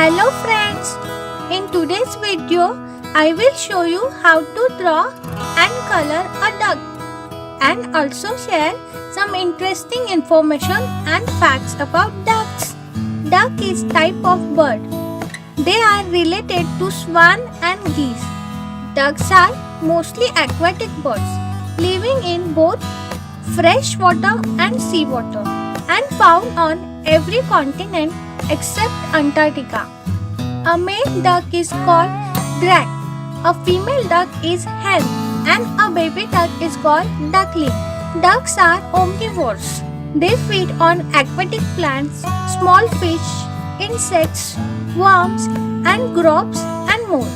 Hello friends, in today's video I will show you how to draw and color a duck and also share some interesting information and facts about ducks. Duck is type of bird. They are related to swan and geese. Ducks are mostly aquatic birds living in both fresh water and seawater and found on every continent except Antarctica. A male duck is called drake, a female duck is hen, and a baby duck is called duckling. Ducks are omnivores. They feed on aquatic plants, small fish, insects, worms, and grubs and more.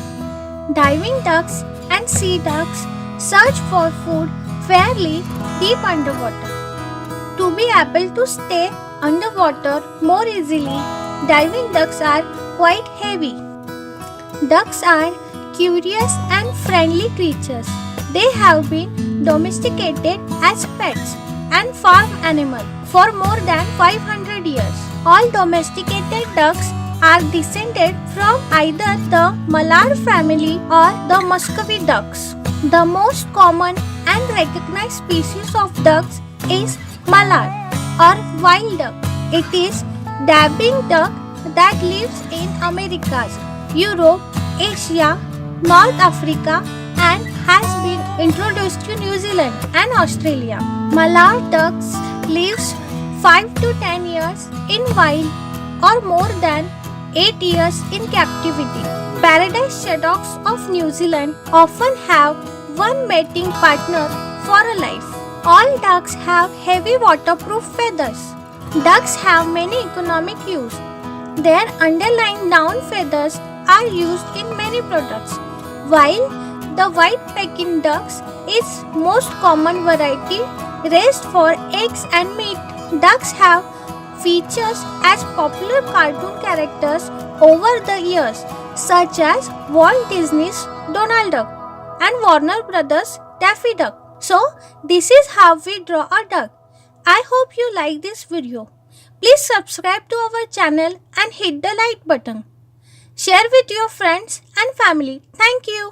Diving ducks and sea ducks search for food fairly deep underwater. To be able to stay underwater more easily, diving ducks are quite heavy. Ducks are curious and friendly creatures. They have been domesticated as pets and farm animals for more than 500 years. All domesticated ducks are descended from either the mallard family or the Muscovy ducks. The most common and recognized species of ducks is mallard or wild duck. It is dabbing duck that lives in Americas, Europe, Asia, North Africa and has been introduced to New Zealand and Australia. Mallard ducks lives 5 to 10 years in wild or more than 8 years in captivity. Paradise shaddocks of New Zealand often have one mating partner for a life. All ducks have heavy waterproof feathers. Ducks have many economic use. Their underlying down feathers are used in many products. While the white Peking ducks is most common variety raised for eggs and meat, ducks have features as popular cartoon characters over the years, such as Walt Disney's Donald Duck and Warner Brothers' Daffy Duck. So, this is how we draw a duck. I hope you like this video. Please subscribe to our channel and hit the like button. Share with your friends and family. Thank you.